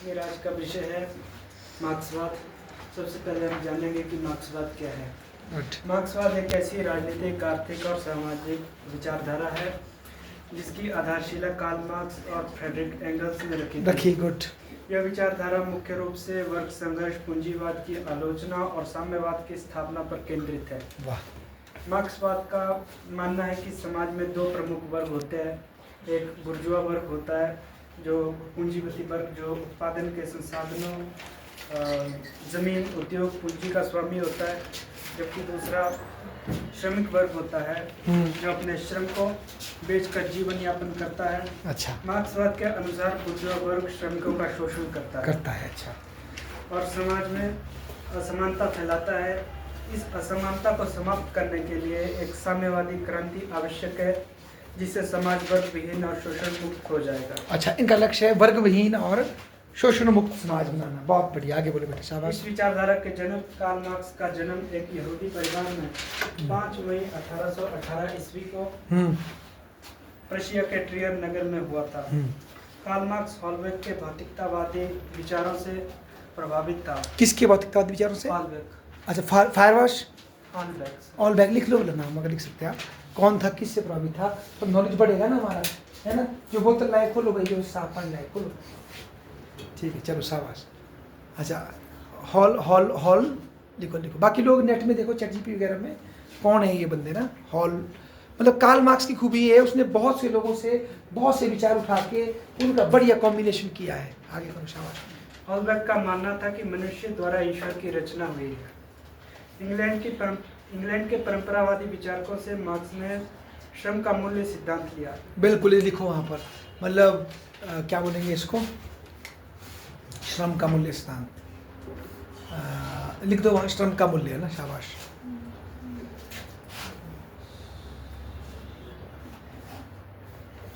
मेरा आज का विषय है मार्क्सवाद। सबसे पहले हम जानेंगे कि मार्क्सवाद क्या है। गुड। मार्क्सवाद एक ऐसी राजनीतिक, आर्थिक और सामाजिक विचारधारा है जिसकी आधारशिला कार्ल मार्क्स और फ्रेडरिक एंगल्स ने रखी। गुड। यह विचारधारा मुख्य रूप से वर्ग संघर्ष, पूंजीवाद की आलोचना और साम्यवाद की स्थापना पर केंद्रित है। वाह। मार्क्सवाद का मानना है कि समाज में दो प्रमुख वर्ग होते हैं। एक बुर्जुआ वर्ग होता है, जो पूंजीपति वर्ग, जो उत्पादन के संसाधनों, जमीन, उद्योग, पूंजी का स्वामी होता है। जबकि दूसरा श्रमिक वर्ग होता है, जो अपने श्रम को बेचकर जीवन यापन करता है। अच्छा। मार्क्सवाद के अनुसार बुर्जुआ वर्ग श्रमिकों का शोषण करता है अच्छा। और समाज में असमानता फैलाता है। इस असमानता को समाप्त करने के लिए एक साम्यवादी क्रांति आवश्यक है, जिससे समाज वर्ग विहीन और शोषण मुक्त हो जाएगा। अच्छा, इनका लक्ष्य है वर्ग विहीन और शोषण मुक्त समाज बनाना। बहुत बढ़िया, आगे बोले बेटा, शाबाश। इस विचारधारा के जनक कार्ल मार्क्स का जन्म एक यहूदी परिवार में 5 मई 1818 ईस्वी को प्रशिया के ट्रियर नगर में हुआ था। कार्ल मार्क्स हॉलबेक के भौतिकतावादी विचारों से प्रभावित था। किसके भौतिकतावादी विचारों से? हॉलबेक। अच्छा, फायरवाश हॉलबेक। ऑल बैग लिख लो, बोला नाम अगर लिख सकते हैं आप। कौन था, किससे प्रभावित था, तो नॉलेज बढ़ेगा ना हमारा, है ना। जो बोतल लाए खोलो भाई, जो साफ पानी लाए खोलो। ठीक है, चलो शाबाश। अच्छा, हॉल लिखो। बाकी लोग नेट में देखो, चैट जीपीटी वगैरह में, कौन है ये बंदे ना। हॉल मतलब कार्ल मार्क्स की खूबी है, उसने बहुत से लोगों से बहुत से विचार उठा के उनका बढ़िया कॉम्बिनेशन किया है। आगे करो, शाबाश। हॉलबेक का मानना था कि मनुष्य द्वारा ईश्वर की रचना हुई है। इंग्लैंड के परंपरावादी विचारकों से मार्क्स ने श्रम का मूल्य सिद्धांत लिया। बिल्कुल, ये लिखो वहाँ पर, मतलब क्या बोलेंगे इसको, श्रम का मूल्य सिद्धांत लिख दो वहाँ। श्रम का मूल्य है ना, शाबाश।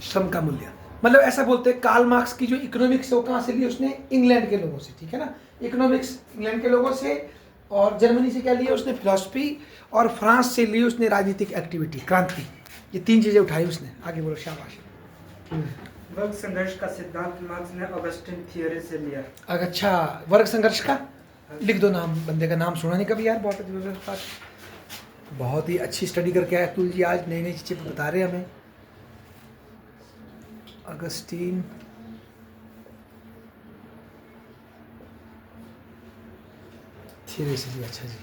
श्रम का मूल्य मतलब ऐसा बोलते हैं, कार्ल मार्क्स की जो इकोनॉमिक्स है वो कहाँ से ली उसने? इंग्लैंड के लोगों से, ठीक है ना। इकोनॉमिक्स इंग्लैंड के लोगों से, और जर्मनी से क्या लिया उसने? फिलॉसफी। और फ्रांस से ली उसने राजनीतिक एक्टिविटी, क्रांति। ये 3 चीजें उठाई उसने। आगे बोलो, शाबाश। वर्ग संघर्ष का सिद्धांत मार्क्स ने ऑगस्टिन थियरी से लिया। अच्छा, वर्ग संघर्ष का लिख दो नाम, बंदे का नाम सुना नहीं कभी यार। बहुत ही अच्छी स्टडी करके आया अतुल जी, आज नई नई चीजें बता रहे हैं हमें। अगस्टीन थियरी से लिया। अच्छा जी,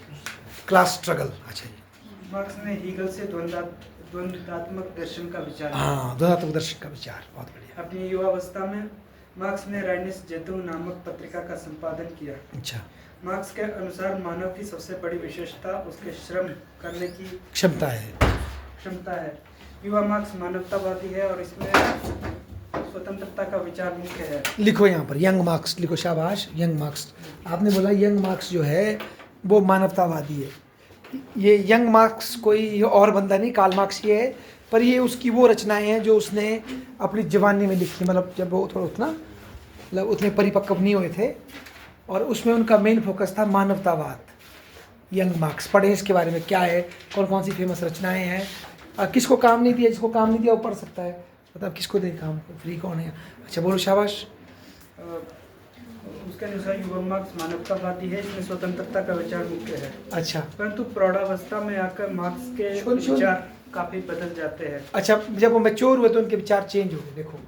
क्लास स्ट्रगल। अच्छा जी। मार्क्स ने हीगल से द्वंद्वात्मक दर्शन का विचार। हाँ, द्वंद्वात्मक दर्शन का विचार, बहुत बढ़िया। अपनी युवावस्था में मार्क्स ने राइनिस जैतून नामक पत्रिका का संपादन किया। अच्छा। मार्क्स के अनुसार मानव की सबसे बड़ी विशेषता उसके श्रम करने की क्षमता है। युवा मार्क्स मानवतावादी है और इसमें स्वतंत्रता का विचार मुख्य है। लिखो यहाँ पर, यंग मार्क्स लिखो, शाबाश। यंग मार्क्स, आपने बोला यंग मार्क्स जो है वो मानवतावादी है। ये यंग मार्क्स कोई ये और बंदा नहीं, कार्ल मार्क्स ही है, पर ये उसकी वो रचनाएं हैं जो उसने अपनी जवानी में लिखी, मतलब जब वो थोड़ा उतना मतलब उतने परिपक्व नहीं हुए थे, और उसमें उनका मेन फोकस था मानवतावाद। यंग मार्क्स पढ़े इसके बारे में, क्या है, कौन कौन सी फेमस रचनाएं हैं। किसको काम नहीं दिया, जिसको काम नहीं दिया वो पढ़ सकता है। मतलब किसको दे काम, फ्री कौन है। अच्छा बोलो, शाबाश। उसके अनुसार युवा मार्क्स मानवतावादी है, इसमें स्वतंत्रता का विचार मुख्य है। अच्छा, परंतु प्रौढ़ावस्था में आकर मार्क्स के विचार काफी बदल जाते हैं। अच्छा, जब वो मैच्योर हुए तो उनके विचार चेंज हो गए। देखो,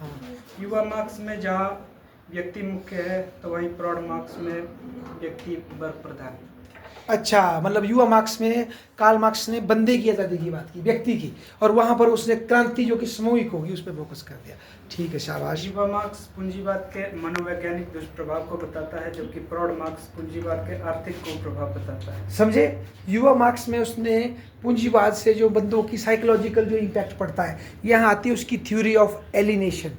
हाँ। युवा मार्क्स में जहाँ व्यक्ति मुख्य है, तो वहीं प्रौढ़ मार्क्स में व्यक्ति वर्ग प्रधान। अच्छा, मतलब युवा मार्क्स में कार्ल मार्क्स ने बंदे की आज़ादी की बात की, व्यक्ति की, और वहाँ पर उसने क्रांति जो कि सामूहिक होगी उस पर फोकस कर दिया। ठीक है, शाबाश। युवा मार्क्स पूंजीवाद के मनोवैज्ञानिक दुष्प्रभाव को बताता है, जबकि प्रौढ़ मार्क्स पूंजीवाद के आर्थिक कुप्रभाव बताता है। समझे? युवा मार्क्स में उसने पूंजीवाद से जो बंदों की साइकोलॉजिकल जो इम्पैक्ट पड़ता है, यहाँ आती है उसकी थ्योरी ऑफ एलिनेशन,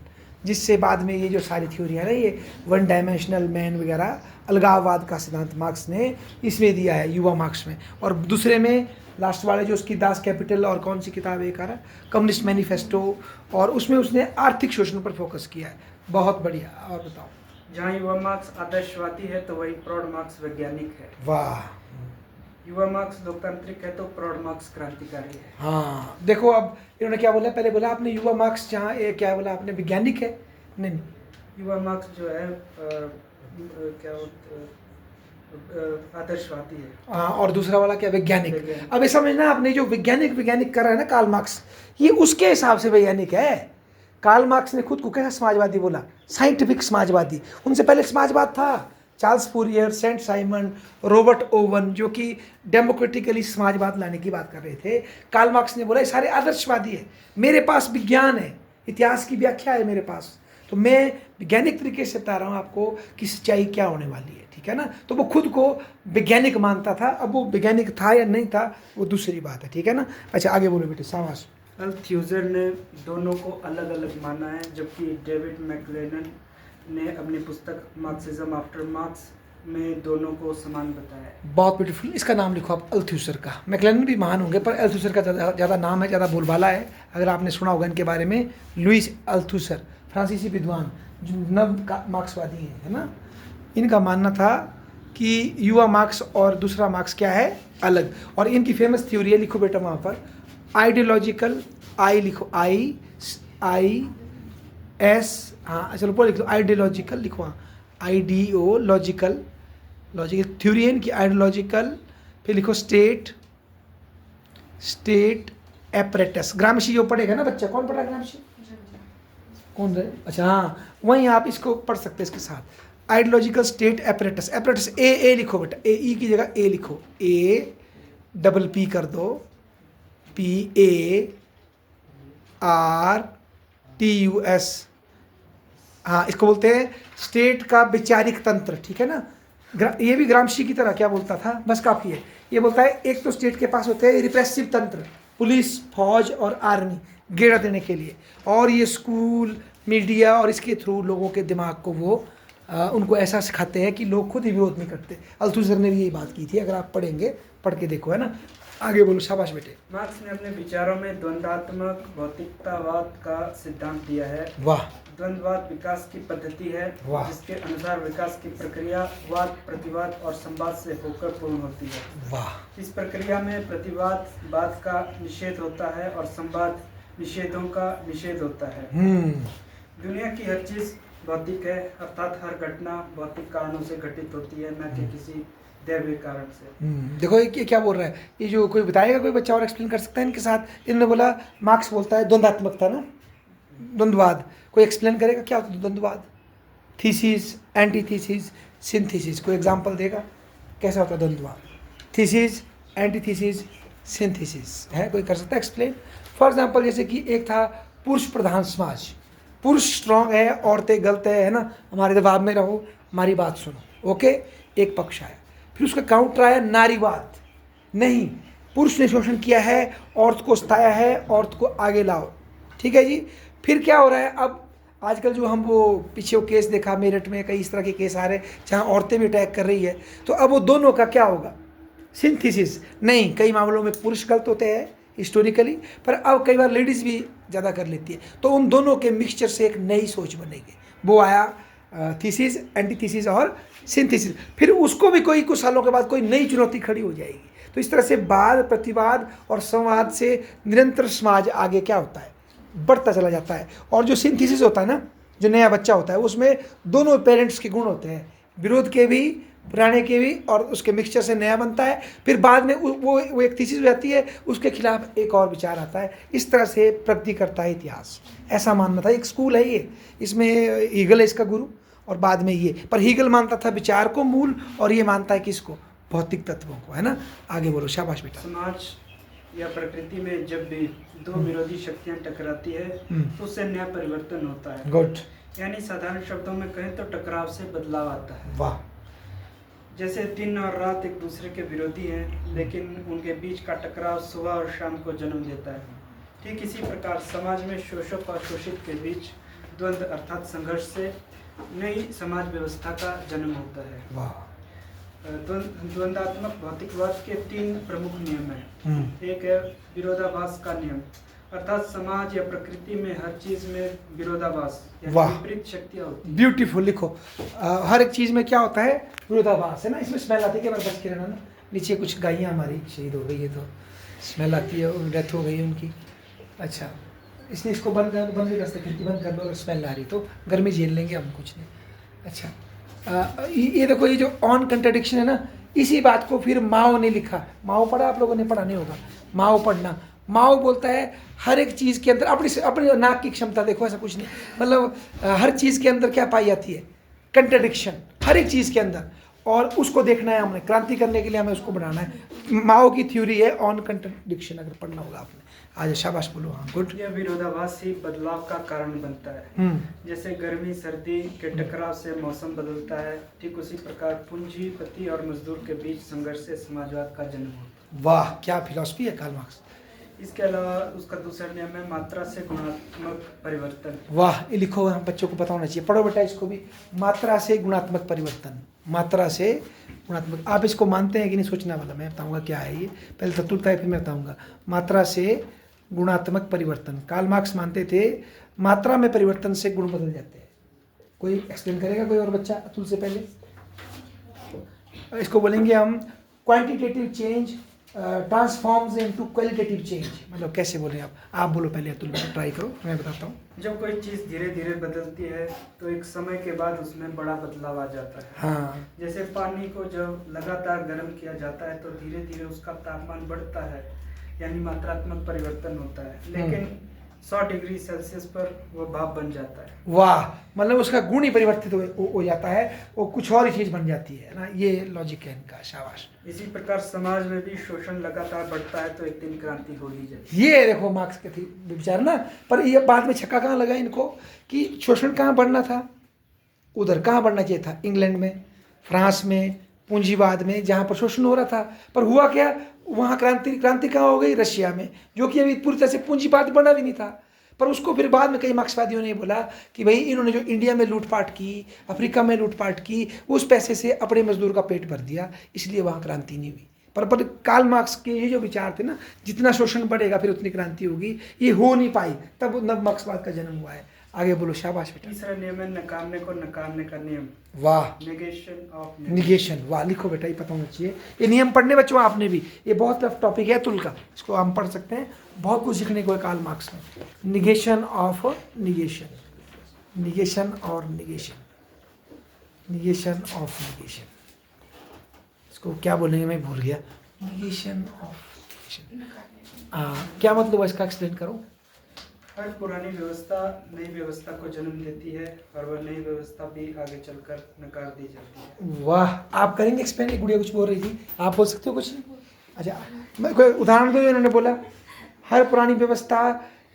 जिससे बाद में ये जो सारी थ्योरी है ना, ये 1 डायमेंशनल मैन वगैरह, अलगाववाद का सिद्धांत मार्क्स ने इसमें दिया है, युवा मार्क्स में। और दूसरे में लास्ट वाले जो उसकी दास कैपिटल, और कौन सी किताब है, कम्युनिस्ट मैनिफेस्टो, और उसमें उसने आर्थिक शोषण पर फोकस किया है। बहुत बढ़िया। और बताओ। जहाँ युवा मार्क्स आदर्शवादी है, तो वहीं प्रौढ़ मार्क्स वैज्ञानिक है। वाह। युवा मार्क्स लोकतांत्रिक है, तो प्रौढ़ मार्क्स क्रांतिकारी है। हाँ, देखो अब इन्होंने क्या बोला, पहले बोला आपने युवा मार्क्स जहाँ क्या बोला आपने, वैज्ञानिक है। नहीं, युवा मार्क्स जो है आदर्शवादी है। और दूसरा वाला क्या, वैज्ञानिक। वैज्ञानिक। अब ये समझना आपने, जो वैज्ञानिक कर रहा है ना कार्ल मार्क्स, ये उसके हिसाब से वैज्ञानिक है। कार्ल मार्क्स ने खुद को कैसा समाजवादी बोला, साइंटिफिक समाजवादी। उनसे पहले समाजवाद था, Charles Fourier, Saint Simon, Robert Owen, जो कि डेमोक्रेटिकली समाजवाद लाने की बात कर रहे थे। कार्ल मार्क्स ने बोला ये सारे आदर्शवादी है, मेरे पास विज्ञान है, इतिहास की व्याख्या है मेरे पास, तो मैं वैज्ञानिक तरीके से बता रहा हूँ आपको कि सच्चाई क्या होने वाली है, ठीक है ना। तो वो खुद को वैज्ञानिक मानता था। अब वो वैज्ञानिक था या नहीं था वो दूसरी बात है, ठीक है ना। अच्छा आगे बोलो बेटे, शाबाश। अल्थह्यूज़र ने दोनों को अलग अलग माना है, जबकि डेविड मैकलेलन ने अपनी पुस्तक मार्क्सिज्म आफ्टर मार्क्स में दोनों को समान बताया है। बहुत ब्यूटीफुल। इसका नाम लिखो आप, अल्थह्यूज़र का। मैकलेलन भी महान होंगे, पर अल्थह्यूज़र का ज़्यादा नाम है, ज़्यादा बोलबाला है। अगर आपने सुना होगा इनके बारे में, लुइस अल्थह्यूज़र, फ्रांसीसी विद्वान जो नव मार्क्सवादी हैं, है ना। इनका मानना था कि युवा मार्क्स और दूसरा मार्क्स क्या है, अलग। और इनकी फेमस थ्योरी है, लिखो बेटा वहाँ पर, आइडियोलॉजिकल, आई लिखो, आई एस, हाँ चलो पूरा लिख लो, आइडियोलॉजिकल लिखो, हाँ आइडियोलॉजिकल, लॉजिकल थ्योरी है इनकी, आइडियोलॉजिकल। फिर लिखो स्टेट एपरेटस। ग्रामशी जो पढ़ेगा ना बच्चा, कौन पढ़ रहा है ग्रामशी, कौन रहे, अच्छा हाँ, वहीं आप इसको पढ़ सकते हैं इसके साथ। आइडियोलॉजिकल स्टेट एपरेटस, एपरेटस ए लिखो बेटा, ए ई की जगह ए लिखो, ए डबल पी कर दो, PARTUS, हाँ इसको बोलते हैं स्टेट का वैचारिक तंत्र, ठीक है ना। ये भी ग्रामशी की तरह क्या बोलता था, बस काफ़ी है। ये बोलता है एक तो स्टेट के पास होते हैं रिप्रेसिव तंत्र, पुलिस, फौज और आर्मी, घेरा देने के लिए, और ये स्कूल, मीडिया और इसके थ्रू लोगों के दिमाग को वो उनको ऐसा सिखाते हैं कि लोग खुद ही विरोध नहीं करते। अल्थुसर ने भी यही बात की थी, अगर आप पढ़ेंगे, पढ़ के देखो, है ना। आगे बोलो, शाबाश बेटे। मार्क्स ने अपने विचारों में द्वंद्वात्मक भौतिकतावाद का सिद्धांत दिया है। वाह। द्वंद्ववाद विकास की पद्धति है, वाह। जिसके अनुसार विकास की प्रक्रिया वाद, प्रतिवाद और संवाद से होकर पूर्ण होती है। वाह। इस प्रक्रिया में प्रतिवाद वाद का निषेध होता है और संवाद निषेधों का निषेध होता है। दुनिया की हर चीज भौतिक है, अर्थात हर घटना भौतिक कारणों से घटित होती है, न कि किसी दैवीय कारण से। देखो ये क्या बोल रहा है, ये जो कोई बताएगा, कोई बच्चा और एक्सप्लेन कर सकता है इनके साथ। इन्होंने बोला मार्क्स बोलता है द्वंद्वात्मकता ना, द्वंद्ववाद, कोई एक्सप्लेन करेगा क्या होता है द्वंद्ववाद, थीसिस, एंटीथीसिस, सिंथेसिस, कोई एग्जांपल देगा कैसा होता है द्वंद्ववाद, थीसिस, एंटीथीसिस, सिंथेसिस, है कोई कर सकता है एक्सप्लेन। फॉर एग्जांपल जैसे कि एक था पुरुष प्रधान समाज, पुरुष स्ट्रांग है, औरतें गलत है ना, हमारे दबाव में रहो, हमारी बात सुनो, ओके, एक पक्ष आया। फिर उसका काउंटर आया नारीवाद, नहीं पुरुष ने शोषण किया है, औरत को सताया है, औरत को आगे लाओ, ठीक है जी। फिर क्या हो रहा है, अब आजकल जो हम वो पीछे वो केस देखा मेरठ में, कई इस तरह के केस आ रहे हैं जहाँ औरतें भी अटैक कर रही है, तो अब वो दोनों का क्या होगा, सिंथेसिस। नहीं, कई मामलों में पुरुष गलत होते हैं हिस्टोरिकली, पर अब कई बार लेडीज़ भी ज़्यादा कर लेती है, तो उन दोनों के मिक्सचर से एक नई सोच बनेगी, वो आया थीसिस, एंटीथीसिस और सिंथेसिस। फिर उसको भी कोई कुछ सालों के बाद कोई नई चुनौती खड़ी हो जाएगी। तो इस तरह से वाद, प्रतिवाद और संवाद से निरंतर समाज आगे क्या होता है, बढ़ता चला जाता है। और जो सिंथेसिस होता है ना, जो नया बच्चा होता है, उसमें दोनों पेरेंट्स के गुण होते हैं, विरोध के भी, पुराने के भी, और उसके मिक्सचर से नया बनता है। फिर बाद में वो एक थीसिस हो जाती है, उसके खिलाफ एक और विचार आता है। इस तरह से प्रगति करता है इतिहास, ऐसा मानना था। एक स्कूल है ये, इसमें हीगल है इसका गुरु, और बाद में ये, पर हीगल मानता था विचार को मूल, और ये मानता है किसको, भौतिक तत्वों को, है ना। आगे बोलो, शाबाश बेटा। समाज या प्रकृति में जब भी दो विरोधी शक्तियां टकराती है तो उससे नया परिवर्तन होता है। गुड। यानी साधारण शब्दों में कहें तो टकराव से बदलाव आता है। वाह। जैसे दिन और रात एक दूसरे के विरोधी हैं, लेकिन उनके बीच का टकराव सुबह और शाम को जन्म देता है। ठीक इसी प्रकार समाज में शोषक और शोषित के बीच द्वंद्व अर्थात संघर्ष से नई समाज व्यवस्था का जन्म होता है। वाह। द्वंद्वात्मक भौतिकवाद के 3 प्रमुख नियम हैं। एक है विरोधाभास का नियम, अर्थात समाज या प्रकृति में हर चीज में विरोधाभास या विपरीत शक्तियां होती हैं। ब्यूटीफुल, लिखो हर एक चीज में क्या होता है, विरोधाभास, है ना। इसमें स्मेल आती है, क्या बच के रहना ना, नीचे कुछ गायें हमारी शहीद हो गई है तो स्मेल आती है, डेथ हो गई है उनकी। अच्छा, इसलिए इसको बंद भी कर सकते, खिड़की बंद कर दो अगर स्मेल आ रही तो, गर्मी झेल लेंगे हम, कुछ नहीं। अच्छा, ये देखो, ये जो ऑन कंट्राडिक्शन है ना, इसी बात को फिर माओ ने लिखा। माओ पढ़ा आप लोगों ने? पढ़ा नहीं होगा, माओ पढ़ना। माओ बोलता है हर एक चीज़ के अंदर अपनी अपनी नाक की क्षमता देखो, ऐसा कुछ नहीं, मतलब हर चीज़ के अंदर क्या पाई जाती है? कंट्राडिक्शन, हर एक चीज़ के अंदर, और उसको देखना है हमने, क्रांति करने के लिए हमें उसको बनाना है। माओ की थ्योरी है ऑन कंट्राडिक्शन, अगर पढ़ना होगा आपने। आज शाबाश बोलो, हाँ गुड। यह विरोधाभास ही बदलाव का कारण बनता है। जैसे गर्मी सर्दी के टकराव से मौसम बदलता है, ठीक उसी प्रकार पूंजीपति और मजदूर के बीच संघर्ष से समाजवाद का जन्म होता है। वाह, क्या फिलॉसफी है कार्ल मार्क्स। इसके अलावा उसका दूसरा नियम है मात्रा से गुणात्मक परिवर्तन। वाह, ये लिखो, हम बच्चों को पता होना चाहिए, पढ़ो बेटा इसको भी। मात्रा से गुणात्मक परिवर्तन, मात्रा से गुणात्मक। आप इसको मानते हैं कि नहीं, सोचना वाला, मैं बताऊंगा क्या है ये, पहले तत्वता है फिर मैं बताऊंगा। मात्रा से गुणात्मक परिवर्तन, कार्ल मार्क्स मानते थे मात्रा में परिवर्तन से गुण बदल जाते हैं। कोई एक्सप्लेन करेगा, कोई और बच्चा अतुल से पहले? इसको बोलेंगे हम quantitative change transforms into qualitative change. मतलब कैसे बोले आप बोलो पहले अतुल, ट्राई करो, मैं बताता हूँ। जब कोई चीज धीरे धीरे बदलती है तो एक समय के बाद उसमें बड़ा बदलाव आ जाता है। हाँ, जैसे पानी को जब लगातार गर्म किया जाता है तो धीरे धीरे उसका तापमान बढ़ता है, यानी मात्रात्मक परिवर्तन होता है। लेकिन 100 डिग्री सेल्सियस पर वो भाप बन जाता है। वाह, मतलब उसका गुण ही परिवर्तित हो जाता है, वो कुछ और ही चीज़ बन जाती है ना, ये लॉजिक है इनका, शाबाश। इसी प्रकार समाज में भी शोषण लगातार बढ़ता है तो एक दिन क्रांति हो ही जाएगी। ये देखो मार्क्स के थी विचार ना, पर ये बाद में छक्का कहाँ लगा इनको कि शोषण कहाँ बढ़ना था, उधर कहाँ बढ़ना चाहिए था, इंग्लैंड में, फ्रांस में, पूंजीवाद में, जहाँ पर शोषण हो रहा था। पर हुआ क्या, वहाँ क्रांति कहाँ हो गई? रशिया में, जो कि अभी पूरी तरह से पूंजीवाद बना भी नहीं था। पर उसको फिर बाद में कई मार्क्सवादियों ने बोला कि भाई इन्होंने जो इंडिया में लूटपाट की, अफ्रीका में लूटपाट की, उस पैसे से अपने मजदूर का पेट भर दिया, इसलिए वहाँ क्रांति नहीं हुई। पर कार्ल मार्क्स के ये जो विचार थे ना, जितना शोषण बढ़ेगा फिर उतनी क्रांति होगी, ये हो नहीं पाई, तब नव मार्क्सवाद का जन्म हुआ है। आगे बोलो, शाबाश बेटा। तीसरा नियम है नकारने को नकारने का नियम। वाह, नेगेशन ऑफ निगेशन, वाह, लिखो बेटा, ये पता होना चाहिए। ये नियम पढ़ने बच्चों आपने भी, ये बहुत टफ टॉपिक है तुल का, इसको हम पढ़ सकते हैं, बहुत कुछ सीखने को है कार्ल मार्क्स में। निगेशन ऑफ निगेशन, निगेशन और निगेशन, निगेशन ऑफ निगेशन, इसको क्या बोलेंगे मैं भूल गया। निगेशन ऑफ निगेशन, क्या मतलब है इसका, एक्सप्लेन करो। हर पुरानी व्यवस्था नई व्यवस्था को जन्म देती है और वह नई व्यवस्था भी आगे चलकर नकार दी जाती है। वाह, आप करेंगे एक्सप्लेन? एक गुड़िया कुछ बोल रही थी, आप बोल सकते हो कुछ? अच्छा, मैं कोई उदाहरण दो। इन्होंने बोला हर पुरानी व्यवस्था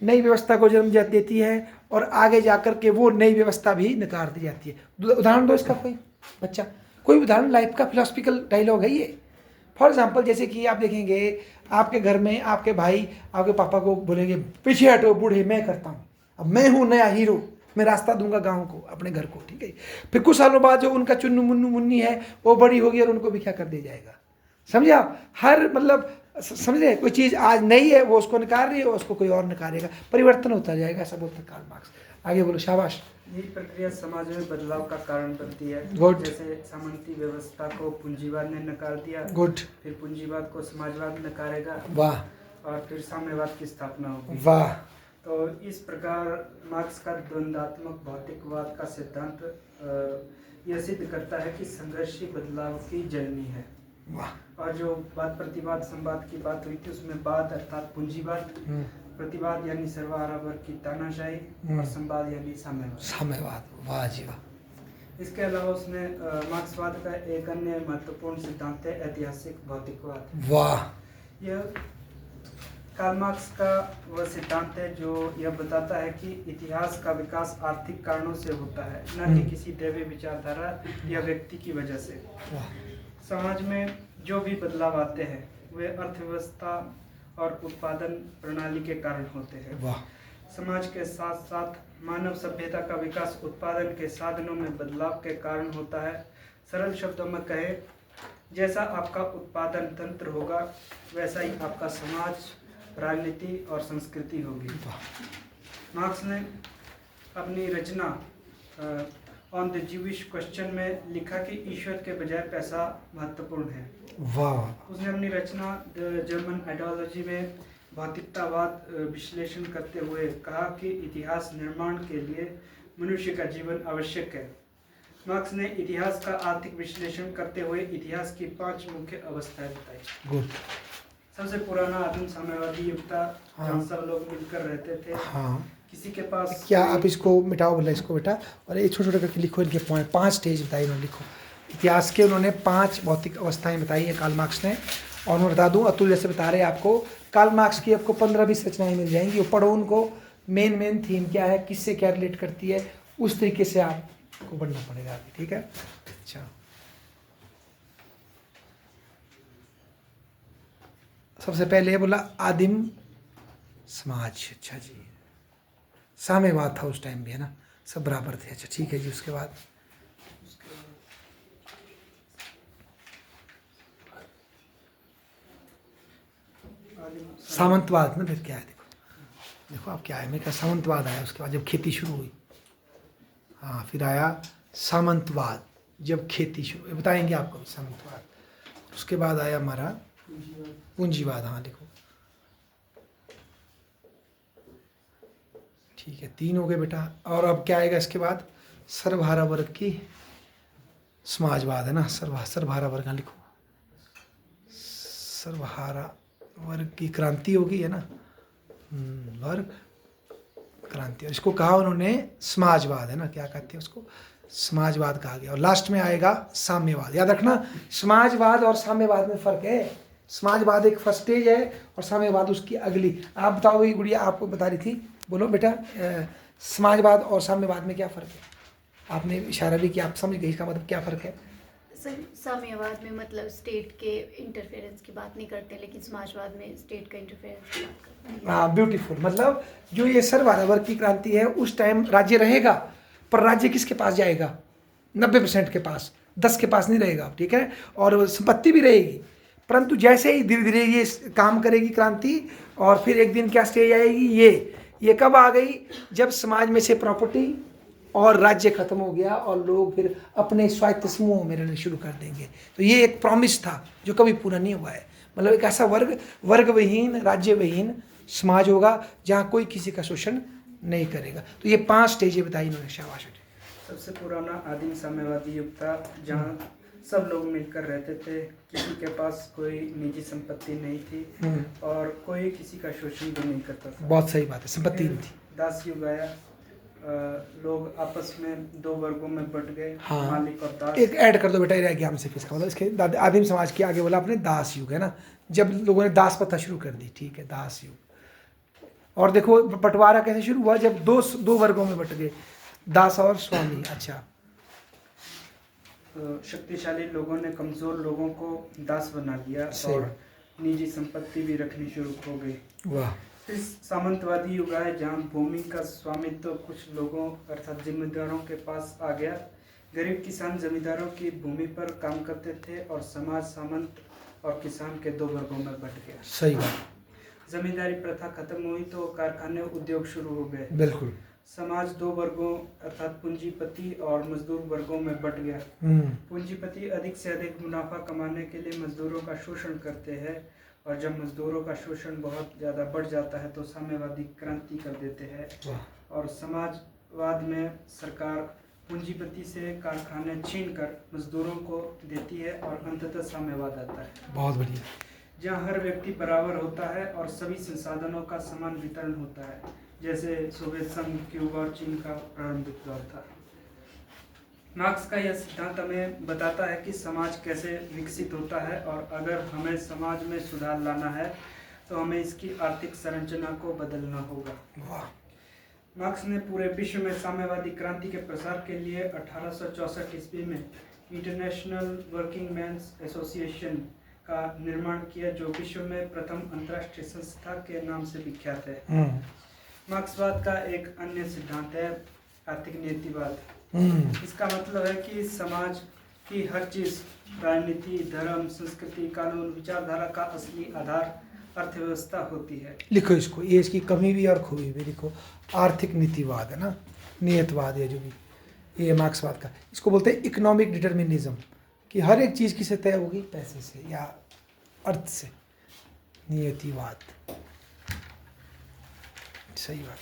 नई व्यवस्था को जन्म देती है और आगे जाकर के वो नई व्यवस्था भी नकार दी जाती है। उदाहरण दो इसका, कोई बच्चा, कोई उदाहरण, लाइफ का फिलोसफिकल डायलॉग है ये। फॉर एग्जाम्पल, जैसे कि आप देखेंगे आपके घर में आपके भाई आपके पापा को बोलेंगे पीछे हटो बूढ़े, मैं करता हूँ, अब मैं हूँ नया हीरो, मैं रास्ता दूंगा गांव को, अपने घर को, ठीक है। फिर कुछ सालों बाद जो उनका चुन्नू मुन्नू मुन्नी है वो बड़ी होगी और उनको भी क्या कर दिया जाएगा, समझे आप? हर मतलब समझे, कोई चीज़ आज नई है वो उसको निकाल रही है, उसको कोई और निकालेगा, परिवर्तन होता जाएगा, ऐसा बोलते हैं कार्ल मार्क्स। आगे बोलो, शाबाश। यही प्रक्रिया समाज में बदलाव का कारण बनती है। Good. जैसे सामंती व्यवस्था को पूंजीवाद ने नकार दिया, गुड, फिर पूंजीवाद को समाजवाद नकारेगा, वाह और फिर साम्यवाद की स्थापना होगी। वाह, तो इस प्रकार मार्क्स का द्वंदात्मक भौतिकवाद का सिद्धांत यह सिद्ध करता है कि संघर्ष ही बदलाव की जननी है। वाह, और जो वाद प्रतिवाद संवाद की बात हुई थी उसमें वाद अर्थात पूंजीवाद, प्रतिवाद यानी सर्वहारा वर्ग की तानाशाही, और संवाद यानी साम्यवाद। साम्यवाद, वाह जी वाह। इसके अलावा उसमें मार्क्सवाद का एक अन्य महत्वपूर्ण सिद्धांत है ऐतिहासिक भौतिकवाद। वाह, यह कार्ल मार्क्स का वह सिद्धांत है जो यह बताता है कि इतिहास का विकास आर्थिक कारणों से होता है, न कि किसी दैवीय विचारधारा या व्यक्ति की वजह से। समाज में जो भी बदलाव आते हैं वे अर्थव्यवस्था और उत्पादन प्रणाली के कारण होते हैं। वाह, समाज के साथ साथ मानव सभ्यता का विकास उत्पादन के साधनों में बदलाव के कारण होता है। सरल शब्दों में कहे, जैसा आपका उत्पादन तंत्र होगा वैसा ही आपका समाज, राजनीति और संस्कृति होगी। मार्क्स ने अपनी रचना ऑन द ज्यूइश क्वेश्चन में लिखा कि ईश्वर के बजाय पैसा महत्वपूर्ण है। वाह, उसने अपनी रचना द जर्मन आइडियोलॉजी में भौतिकतावाद विश्लेषण करते हुए कहा कि इतिहास निर्माण के लिए मनुष्य का जीवन आवश्यक है। मार्क्स ने इतिहास का आर्थिक विश्लेषण करते हुए इतिहास की 5 मुख्य अवस्थाएं बताई। गुड। सबसे पुराना आदिम साम्यवादी युग था, जहाँ सब लोग मिलकर रहते थे। हाँ, किसी के पास क्या आप इसको मिटाओ, बोला इसको बेटा, और ये छोटे छोटे करके लिखो, इनके पॉइंट 5 स्टेज बताई उन्होंने, लिखो। इतिहास के उन्होंने 5 भौतिक अवस्थाएं बताई हैं कार्ल मार्क्स ने। और मैं बता दूं, अतुल जैसे बता रहे हैं आपको, कार्ल मार्क्स की आपको 15-20 रचनाएं मिल जाएंगी, वो पढ़ो उनको। मेन थीम क्या है, किससे क्या रिलेट करती है, उस तरीके से आपको पढ़ना पड़ेगा अभी, ठीक है। अच्छा, सबसे पहले बोला आदिम समाज। अच्छा जी, साम्यवाद था उस टाइम भी, है ना, सब बराबर थे। अच्छा ठीक है जी, उसके बाद सामंतवाद ना, फिर क्या है, देखो अब क्या है, मैं क्या, सामंतवाद आया उसके बाद जब खेती शुरू हुई। हाँ, फिर आया सामंतवाद जब खेती शुरू, बताएंगे आपको सामंतवाद। उसके बाद आया हमारा पूंजीवाद। हाँ लिखो, ठीक है, 3 हो गए बेटा। और अब क्या आएगा इसके बाद, सर्वहारा वर्ग की समाजवाद, है ना, सर्वहारा वर्ग। हाँ लिखो, सर्वहारा वर्ग की क्रांति होगी, है ना, वर्ग क्रांति। और इसको कहा उन्होंने समाजवाद, है ना, क्या कहते हैं उसको, समाजवाद कहा गया। और लास्ट में आएगा साम्यवाद। याद रखना, समाजवाद और साम्यवाद में फर्क है। समाजवाद एक फर्स्ट स्टेज है और साम्यवाद उसकी अगली। आप बताओ, ये गुड़िया आपको बता रही थी, बोलो बेटा, समाजवाद और साम्यवाद में क्या फर्क है। आपने इशारा भी किया, आप समझ गए इसका मतलब क्या फर्क है। साम्यवाद में मतलब स्टेट के इंटरफेरेंस की बात नहीं करते, लेकिन समाजवाद में स्टेट का इंटरफेरेंस की बात करते हैं। हाँ, ब्यूटीफुल। मतलब जो ये सर्वहारा वर्ग की क्रांति है, उस टाइम राज्य रहेगा, पर राज्य किसके पास जाएगा, 90% के पास, 10 के पास नहीं रहेगा, ठीक है। और संपत्ति भी रहेगी, परंतु जैसे ही धीरे धीरे ये काम करेगी क्रांति, और फिर एक दिन क्या स्टेज आएगी, ये कब आ गई, जब समाज में से प्रॉपर्टी और राज्य खत्म हो गया और लोग फिर अपने स्वायत्त समूहों में रहने शुरू कर देंगे। तो ये एक प्रॉमिस था जो कभी पूरा नहीं हुआ है। मतलब एक ऐसा वर्ग विहीन, राज्य विहीन समाज होगा जहाँ कोई किसी का शोषण नहीं करेगा। तो ये 5 स्टेजें बताई इन्होंने। शाबाश बेटे। सबसे पुराना आदिम साम्यवादी युग था, जहाँ सब लोग मिलकर रहते थे, किसी के पास कोई निजी संपत्ति नहीं थी और कोई किसी का शोषण भी नहीं करता था। बहुत सही बात है, संपत्ति नहीं थी। दास युग आया, लोग आपस में 2 वर्गों में बट गए, हाँ, मालिक और दास। एक ऐड कर दो बेटा, ये ज्ञान से किसका मतलब, इसके आदिम समाज के आगे बोला आपने दास युग, है ना, जब लोगों ने दास प्रथा शुरू कर दी, ठीक है, दास युग। और देखो बंटवारा कैसे शुरू हुआ, जब दो वर्गों में बट गए, दास और स्वामी। अच्छा, शक्तिशाली लोगों ने कमजोर लोगों को दास बना दिया और निजी संपत्ति भी रखनी शुरू हो गई। वाह। फिर सामंतवादी युग आया, जहाँ भूमि का स्वामित्व कुछ लोगों अर्थात जिम्मेदारों के पास आ गया। गरीब किसान जमींदारों की भूमि पर काम करते थे और समाज सामंत और किसान के 2 वर्गों में बट गया। सही बात। जमींदारी प्रथा खत्म हुई तो कारखाने उद्योग शुरू हो गए। बिल्कुल। समाज 2 वर्गों अर्थात पूंजीपति और मजदूर वर्गों में बट गया। पूंजीपति अधिक से अधिक मुनाफा कमाने के लिए मजदूरों का शोषण करते हैं, और जब मजदूरों का शोषण बहुत ज़्यादा बढ़ जाता है तो साम्यवादी क्रांति कर देते हैं। और समाजवाद में सरकार पूंजीपति से कारखाने छीन कर मजदूरों को देती है और अंततः साम्यवाद आता है। बहुत बढ़िया। जहाँ हर व्यक्ति बराबर होता है और सभी संसाधनों का समान वितरण होता है, जैसे सोवियत संघ, क्यूबा और चीन का प्रारंभिक दौर था। मार्क्स का यह सिद्धांत हमें बताता है कि समाज कैसे विकसित होता है, और अगर हमें समाज में सुधार लाना है तो हमें इसकी आर्थिक संरचना को बदलना होगा। मार्क्स ने पूरे विश्व में साम्यवादी क्रांति के प्रसार के लिए 1864 ईस्वी में इंटरनेशनल वर्किंग मैन्स एसोसिएशन का निर्माण किया, जो विश्व में प्रथम अंतर्राष्ट्रीय संस्था के नाम से विख्यात है। मार्क्सवाद का एक अन्य सिद्धांत है आर्थिक नीतिवाद। इसका मतलब है कि समाज की हर चीज, राजनीति, धर्म, संस्कृति, कानून, विचारधारा का असली आधार अर्थव्यवस्था होती है। लिखो इसको, ये इसकी कमी भी और खूबी भी लिखो। आर्थिक नीतिवाद, है ना, नियतवाद, है जो भी, ये मार्क्सवाद का, इसको बोलते हैं इकोनॉमिक डिटर्मिनिज्म, कि हर एक चीज़ किसे तय होगी, पैसे से या अर्थ से। नियतिवाद। सही बात।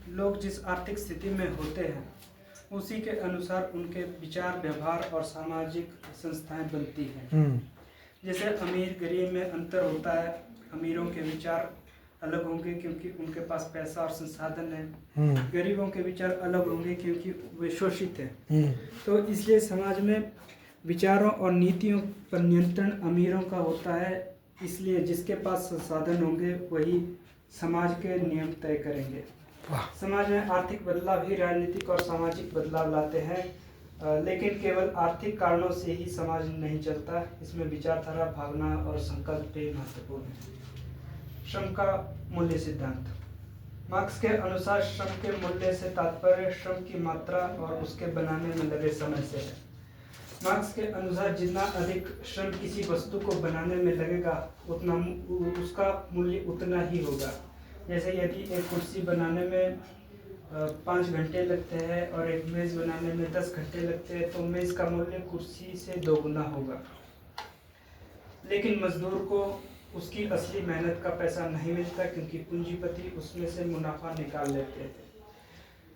लोग जिस आर्थिक स्थिति में होते हैं उसी के अनुसार उनके विचार, व्यवहार और सामाजिक संस्थाएं बनती हैं। जैसे अमीर गरीब में अंतर होता है। अमीरों के विचार अलग होंगे क्योंकि उनके पास पैसा और संसाधन है। गरीबों के विचार अलग होंगे क्योंकि वे शोषित हैं। तो इसलिए समाज में विचारों और नीतियों पर नियंत्रण अमीरों का होता है। इसलिए जिसके पास संसाधन होंगे वही समाज के नियम तय करेंगे। समाज में आर्थिक बदलाव ही राजनीतिक और सामाजिक बदलाव लाते हैं, लेकिन केवल आर्थिक कारणों से ही समाज नहीं चलता। इसमें विचारधारा, भावना और संकल्प भी महत्वपूर्ण है। श्रम का मूल्य सिद्धांत। मार्क्स के अनुसार श्रम के मूल्य से तात्पर्य श्रम की मात्रा और उसके बनाने में लगे समय से है। मार्क्स के अनुसार जितना अधिक श्रम किसी वस्तु को बनाने में लगेगा उतना उसका मूल्य उतना ही होगा। जैसे यदि एक कुर्सी बनाने में 5 घंटे लगते हैं और एक मेज़ बनाने में 10 घंटे लगते हैं, तो मेज़ का मूल्य कुर्सी से 2 गुना होगा। लेकिन मजदूर को उसकी असली मेहनत का पैसा नहीं मिलता क्योंकि पूंजीपति उसमें से मुनाफा निकाल लेते थे।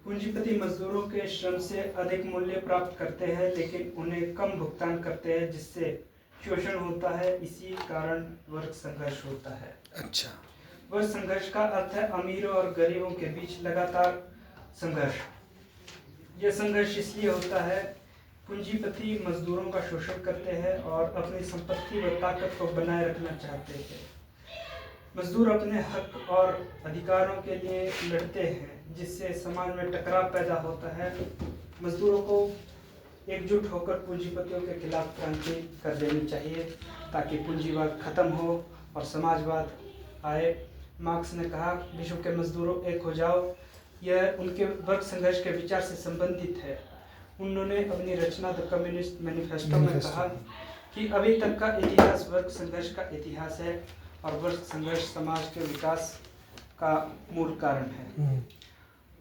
पूंजीपति मजदूरों के श्रम से अधिक मूल्य प्राप्त करते हैं लेकिन उन्हें कम भुगतान करते हैं, जिससे शोषण होता है। इसी कारण वर्ग संघर्ष होता है। अच्छा। वर्ग संघर्ष का अर्थ है अमीरों और गरीबों के बीच लगातार संघर्ष। यह संघर्ष इसलिए होता है पूंजीपति मजदूरों का शोषण करते हैं और अपनी संपत्ति व ताकत को बनाए रखना चाहते हैं। मजदूर अपने हक और अधिकारों के लिए लड़ते हैं, जिससे समाज में टकराव पैदा होता है। मजदूरों को एकजुट होकर पूंजीपतियों के खिलाफ क्रांति कर देनी चाहिए ताकि पूंजीवाद खत्म हो और समाजवाद आए। मार्क्स ने कहा, विश्व के मजदूरों एक हो जाओ। यह उनके वर्ग संघर्ष के विचार से संबंधित है। उन्होंने अपनी रचना द कम्युनिस्ट मैनिफेस्टो में कहा कि अभी तक का इतिहास वर्ग संघर्ष का इतिहास है और वर्ग संघर्ष समाज के विकास का मूल कारण है।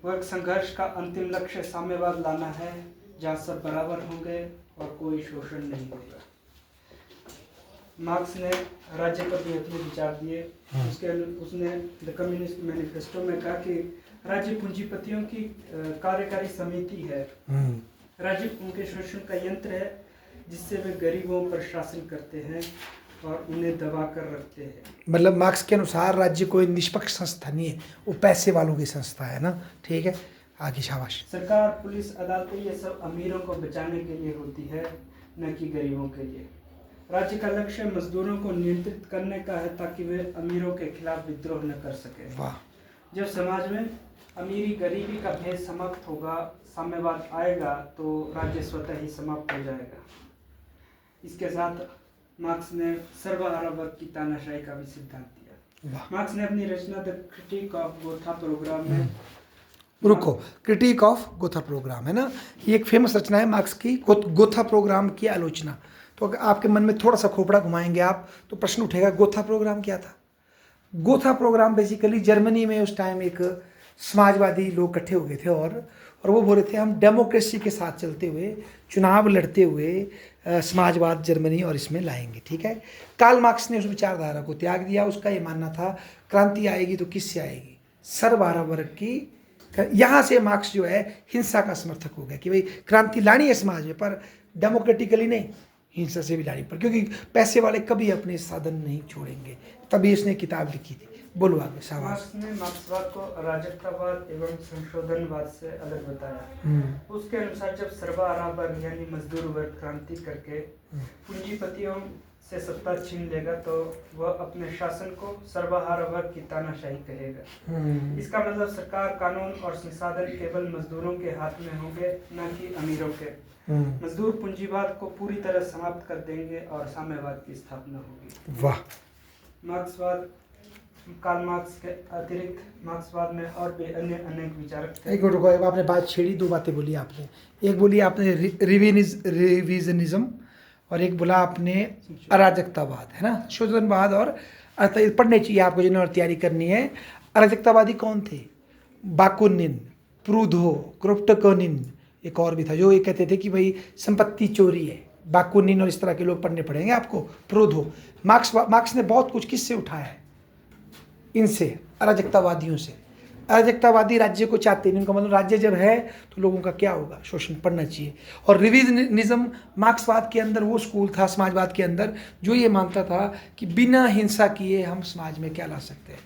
वर्ग संघर्ष का अंतिम लक्ष्य साम्यवाद लाना है, जहाँ सब बराबर होंगे और कोई शोषण नहीं होगा। मार्क्स ने राज्य पर भी अपने विचार दिए। उसने द कम्युनिस्ट मैनिफेस्टो में कहा कि राज्य पूंजीपतियों की कार्यकारी समिति है। राज्य उनके शोषण का यंत्र है जिससे वे गरीबों पर शासन करते हैं और उन्हें दबा कर रखते हैं। मतलब मार्क्स के अनुसार राज्य कोई निष्पक्ष संस्था नहीं है, वो पैसे वालों की संस्था है ना। ठीक है, आगे शाबाश। सरकार, पुलिस, अदालतें ये सब अमीरों को बचाने के लिए होती है, न कि गरीबों के लिए। राज्य का लक्ष्य मजदूरों को नियंत्रित करने का है ताकि वे अमीरों के खिलाफ विद्रोह न कर सके। वाह। जब समाज में अमीरी गरीबी का भेद समाप्त होगा, साम्यवाद आएगा, तो राज्य स्वतः ही समाप्त हो जाएगा। इसके साथ मार्क्स ने सर्वहारा वर्ग की तानाशाही का भी सिद्धांत दिया। मार्क्स ने अपनी रचना the critique of Gotha programme में रुको, क्रिटिक ऑफ गोथा प्रोग्राम है ना, ये एक फेमस रचना है मार्क्स की, गोथा प्रोग्राम की आलोचना। तो अगर आपके मन में थोड़ा सा खोपड़ा घुमाएंगे आप तो प्रश्न उठेगा, गोथा प्रोग्राम क्या था? गोथा प्रोग्राम बेसिकली जर्मनी में उस टाइम एक समाजवादी लोग इकट्ठे हो गए थे और वो बोल रहे थे हम डेमोक्रेसी के साथ चलते हुए, चुनाव लड़ते हुए समाजवाद जर्मनी और इसमें लाएंगे। ठीक है, कार्ल मार्क्स ने उस विचारधारा को त्याग दिया। उसका ये मानना था क्रांति आएगी तो किससे आएगी? सर्वहारा वर्ग की। यहाँ से मार्क्स जो है हिंसा का समर्थक हो गया कि भाई क्रांति लानी है समाज में, पर डेमोक्रेटिकली नहीं, हिंसा से भी लानी पर, क्योंकि पैसे वाले कभी अपने साधन नहीं छोड़ेंगे। तभी इसने किताब लिखी थी। बोलो आगे। शाबाश। मार्क्स ने मार्क्सवाद को अराजकतावाद एवं संशोधनवाद से अलग बताया। उसके अनुसार जब सर्वहारा वर्ग यानी मजदूर वर्ग क्रांति करके पूंजीपतियों से सत्ता छीन लेगा तो वह अपने शासन को सर्वहारा वर्ग की तानाशाही कहेगा। इसका मतलब सरकार, कानून और संसाधन केवल मजदूरों के हाथ में होंगे, न कि अमीरों के। मजदूर पूंजीवाद को पूरी तरह समाप्त कर देंगे और साम्यवाद की स्थापना होगी। वाह। मार्क्सवाद, कार्ल मार्क्स के अतिरिक्त मार्क्सवाद में और भी अन्य अनेक विचारक थे। एक मिनट रुको, आपने बात छेड़ी, दो बातें बोली आपने। एक बोली आपने रिविजनिज्म और एक बोला आपने अराजकतावाद, है ना, शोधनवाद। और पढ़ने चाहिए आपको जिन्होंने तैयारी करनी है। अराजकतावादी कौन थे? बाकुनिन, प्रूधो, क्रोप्टकोनिन, एक और भी था जो ये कहते थे कि भाई संपत्ति चोरी है, बाकुनिन और इस तरह के लोग पढ़ने पड़ेंगे आपको। प्रोधो, मार्क्स ने बहुत कुछ किससे उठाया है? इनसे, अराजकतावादियों से। अराजकतावादी राज्य को चाहते नहीं, उनका मतलब राज्य जब है तो लोगों का क्या होगा, शोषण, पढ़ना चाहिए। और रिविजनिज्म मार्क्सवाद के अंदर वो स्कूल था, समाजवाद के अंदर, जो ये मानता था कि बिना हिंसा किए हम समाज में क्या ला सकते हैं,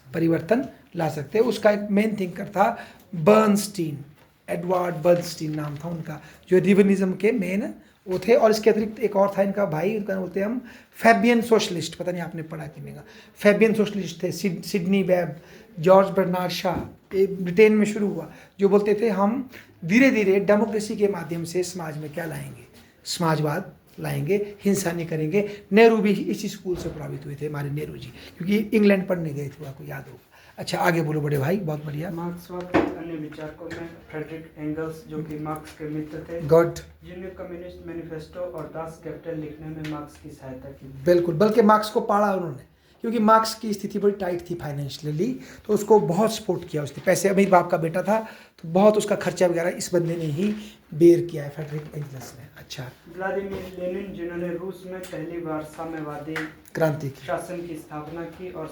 परिवर्तन ला सकते हैं। उसका एक मेन थिंकर था बर्नस्टीन, एडवर्ड बर्नस्टीन नाम था उनका, जो रिविजनिज्म के मेन वो थे। और इसके अतिरिक्त एक और था इनका भाई, उनका बोलते हैं हम फैबियन सोशलिस्ट, पता नहीं आपने पढ़ा कि नहीं, फैबियन सोशलिस्ट थे, Sidney Webb, George Bernard Shaw, ये ब्रिटेन में शुरू हुआ, जो बोलते थे हम धीरे धीरे डेमोक्रेसी के माध्यम से समाज में क्या लाएंगे, समाजवाद लाएंगे, हिंसा नहीं करेंगे। नेहरू भी इसी स्कूल से प्रभावित हुए थे, हमारे नेहरू जी, क्योंकि इंग्लैंड पढ़ने गए थे, आपको याद होगा। अच्छा आगे बोलो बड़े भाई, बहुत बढ़िया। मार्क्सवाद के अन्य विचारकों में फ्रेडरिक एंगल्स, जो कि मार्क्स के मित्र थे, गुड, जिन्होंने कम्युनिस्ट मैनिफेस्टो और दास कैपिटल लिखने में मार्क्स की सहायता की। बिल्कुल, बल्कि मार्क्स को पढ़ा उन्होंने, क्योंकि मार्क्स की स्थिति बड़ी टाइट थी फाइनेंशियली, तो उसको बहुत सपोर्ट किया उसने। पैसे, अमीर बाप का बेटा था, तो बहुत उसका खर्चा वगैरह इस बंदे ने ही बेयर किया है, फ्रेडरिक एंगल्स ने। अच्छा, व्लादिमीर लेनिन, जिन्होंने रूस में पहली बार साम्यवादी क्रांति की, शासन की स्थापना की और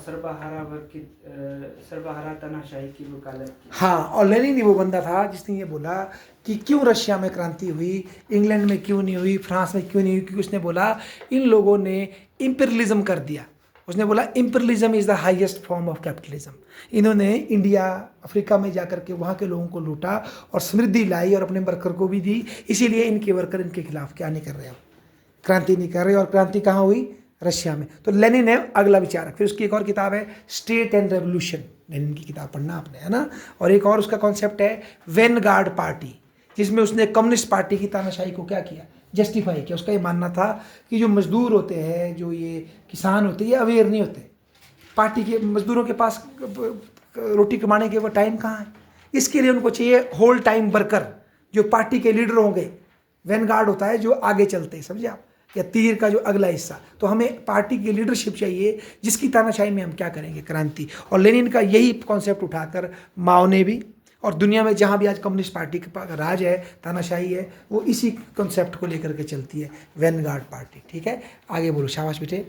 सर्वहारा तानाशाही की वकालत की। हाँ, और लेनिन ही वो बंदा था जिसने ये बोला कि क्यों रशिया में क्रांति हुई, इंग्लैंड में क्यों नहीं हुई, फ्रांस में क्यों नहीं हुई, क्योंकि उसने बोला इन लोगों ने इंपीरियलिज्म कर दिया। उसने बोला imperialism is the highest form of capitalism. इन्होंने इंडिया, अफ्रीका में जाकर के वहाँ के लोगों को लूटा और समृद्धि लाई और अपने वर्कर को भी दी, इसीलिए इनके वर्कर इनके खिलाफ क्या नहीं कर रहे, अब क्रांति नहीं कर रहे। और क्रांति कहाँ हुई? रशिया में। तो लेनिन है अगला विचारक। फिर उसकी एक और किताब है स्टेट एंड रेवोल्यूशन, लेनिन की किताब पढ़ना आपने, है ना। और एक और उसका कॉन्सेप्ट है वैनगार्ड पार्टी, जिसमें उसने कम्युनिस्ट पार्टी की तानाशाही को क्या किया, जस्टिफाई किया। उसका ये मानना था कि जो मजदूर होते हैं, जो ये किसान होते हैं, ये अवेयर नहीं होते, पार्टी के मजदूरों के पास रोटी कमाने के वो टाइम कहाँ है, इसके लिए उनको चाहिए होल टाइम वर्कर, जो पार्टी के लीडर होंगे। वैनगार्ड होता है जो आगे चलते हैं, समझे आप, या तीर का जो अगला हिस्सा। तो हमें पार्टी की लीडरशिप चाहिए, जिसकी तानाशाही में हम क्या करेंगे, क्रांति। और लेनिन का यही कॉन्सेप्ट उठाकर माओ ने भी, और दुनिया में जहाँ भी आज कम्युनिस्ट पार्टी का राज है, तानाशाही है, वो इसी कॉन्सेप्ट को लेकर के चलती है, वैनगार्ड पार्टी। ठीक है, आगे बोलो, शाबाश बेटे।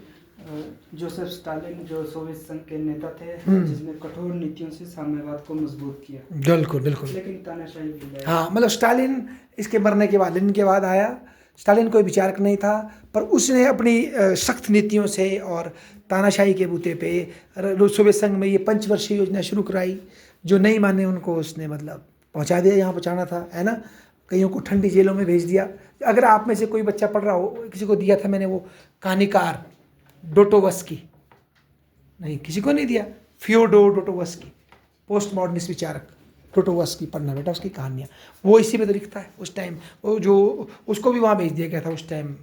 जोसेफ स्टालिन, जो सोवियत संघ के नेता थे, जिसने कठोर नीतियों से साम्यवाद को मजबूत किया। बिल्कुल बिल्कुल, लेकिन तानाशाही भी लाया। हाँ, मतलब स्टालिन इसके मरने के बाद, लेनिन के बाद आया। स्टालिन कोई विचारक नहीं था, पर उसने अपनी सख्त नीतियों से और तानाशाही के बूते पे सोवियत संघ में ये पंचवर्षीय योजना शुरू कराई। जो नहीं माने उनको उसने मतलब पहुंचा दिया, यहाँ पहुँचाना था, है ना। कईयों को ठंडी जेलों में भेज दिया। अगर आप में से कोई बच्चा पढ़ रहा हो, किसी को दिया था मैंने वो कहानीकार डोस्टोवस्की, नहीं किसी को नहीं दिया, फ्योडोर डोस्टोवस्की, पोस्ट मॉडर्निस्ट विचारक डोस्टोवस्की, पढ़ना बेटा उसकी कहानियाँ, वो इसी में तो लिखता है। उस टाइम वो जो उसको भी वहाँ भेज दिया गया था उस टाइम,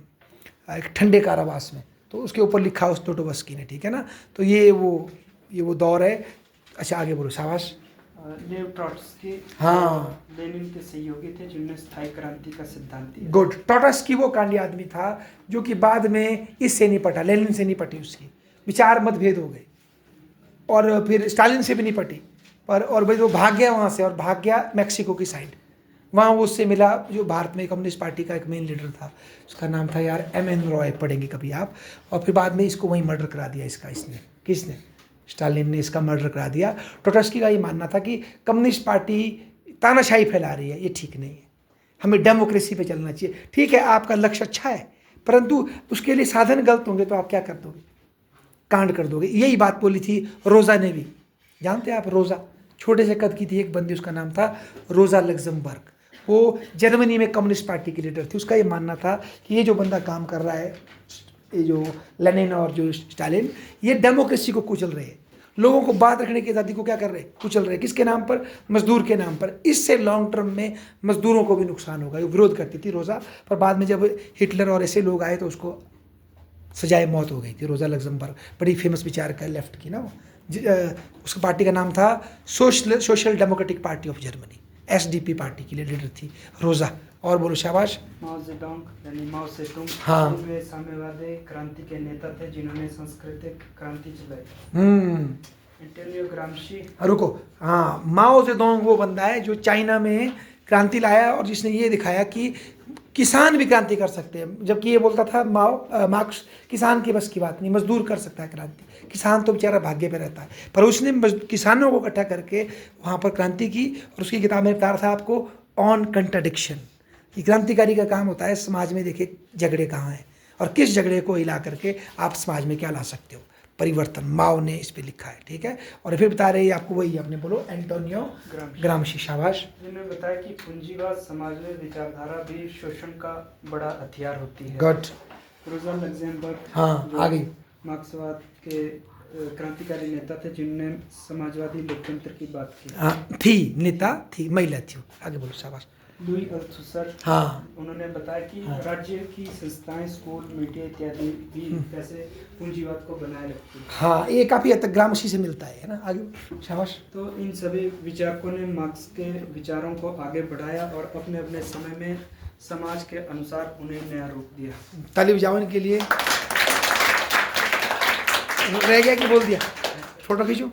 एक ठंडे कारावास में, तो उसके ऊपर लिखा उस डोस्टोवस्की ने, ठीक है ना। तो ये वो दौर है। अच्छा आगे बोलो, शाबाश। लेव ट्रॉट्स्की, हाँ, लेनिन के सहयोगी थे, जिन्होंने स्थायी क्रांति का सिद्धांत दिया। गुड। ट्रॉट्स्की वो कांडी आदमी था जो कि बाद में इससे नहीं पटा, लेनिन से नहीं पटी, उसकी विचार मतभेद हो गए, और फिर स्टालिन से भी नहीं पटी, पर और भाई वो भाग गया वहाँ से, और भाग गया मैक्सिको की साइड। वहाँ वो उससे मिला जो भारत में कम्युनिस्ट पार्टी का एक मेन लीडर था, उसका नाम था यार M.N. रॉय, पढ़ेंगे कभी आप। और फिर बाद में इसको वहीं मर्डर करा दिया इसका, इसने, किसने, स्टालिन ने इसका मर्डर करा दिया। ट्रॉट्स्की का ये मानना था कि कम्युनिस्ट पार्टी तानाशाही फैला रही है, ये ठीक नहीं है, हमें डेमोक्रेसी पे चलना चाहिए। ठीक है, आपका लक्ष्य अच्छा है, परंतु उसके लिए साधन गलत होंगे तो आप क्या कर दोगे, कांड कर दोगे। यही बात बोली थी रोज़ा ने भी, जानते हैं आप रोज़ा, छोटे से कद की थी एक बंदी, उसका नाम था रोज़ा लग्जमबर्ग। वो जर्मनी में कम्युनिस्ट पार्टी की लीडर थी। उसका ये मानना था कि ये जो बंदा काम कर रहा है, ये जो लेनिन और जो स्टालिन, ये डेमोक्रेसी को कुचल रहे हैं, लोगों को बात रखने की आज़ादी को क्या कर रहे हैं, कुचल रहे हैं। किसके नाम पर? मजदूर के नाम पर। इससे लॉन्ग टर्म में मजदूरों को भी नुकसान होगा। ये विरोध करती थी रोज़ा, पर बाद में जब हिटलर और ऐसे लोग आए तो उसको सजाए मौत हो गई थी। रोज़ा लग्जमबर्ग बड़ी फेमस विचारक है लेफ्ट की ना वो। उसकी पार्टी का नाम था social democratic party of Germany, SDP party की लीडर थी रोज़ा। और बोलो, शाबाश। माओ जेडोंग यानी माओ सेतुंग, हाँ, वे साम्यवादी क्रांति के नेता थे, जिन्होंने सांस्कृतिक क्रांति चलाई। एंटोनियो ग्राम्शी, रुको, हाँ, माओ जेडोंग वो बंदा है जो चाइना में क्रांति लाया और जिसने ये दिखाया कि किसान भी क्रांति कर सकते हैं, जबकि ये बोलता था मार्क्स किसान की बस की बात नहीं, मजदूर कर सकता है क्रांति, किसान तो बेचारा भाग्य पे रहता है। पर उसने किसानों को इकट्ठा करके वहाँ पर क्रांति की, और उसकी किताब में बता रहा था आपको ऑन कंट्राडिक्शन, कि क्रांतिकारी का काम होता है समाज में देखे झगड़े कहाँ हैं और किस झगड़े को हिला करके आप समाज में क्या ला सकते हो, परिवर्तन। माओ ने इस पे लिखा है, ठीक है। और फिर बता रहे हैं आपको वही, आपने बोलो एंटोनियो ग्रामशी, शाबाश। जिन्होंने बताया कि पूंजीवाद समाज में विचारधारा भी शोषण का बड़ा हथियार होती है। गुड। रोजा लग्जेमबर्ग, हाँ, जो आगे। मार्क्सवाद के क्रांतिकारी नेता थे, जिन्होंने समाजवादी लोकतंत्र की बात की। हाँ, थी नेता, थी महिला थी। आगे बोलो, शाबाश। लुई अल्थुसर, हाँ, उन्होंने बताया कि राज्य की संस्थाएं, स्कूल, मीडिया इत्यादि भी कैसे पूंजीवाद को बनाए रखती हैं। हाँ, ये काफ़ी हद तक ग्रामशी से मिलता है ना। आगे, शाबाश। तो इन सभी विचारकों ने मार्क्स के विचारों को आगे बढ़ाया और अपने अपने समय में समाज के अनुसार उन्हें नया रूप दिया। ताली बजाओ इनके लिए। रह गया कि बोल दिया? फोटो खींचो।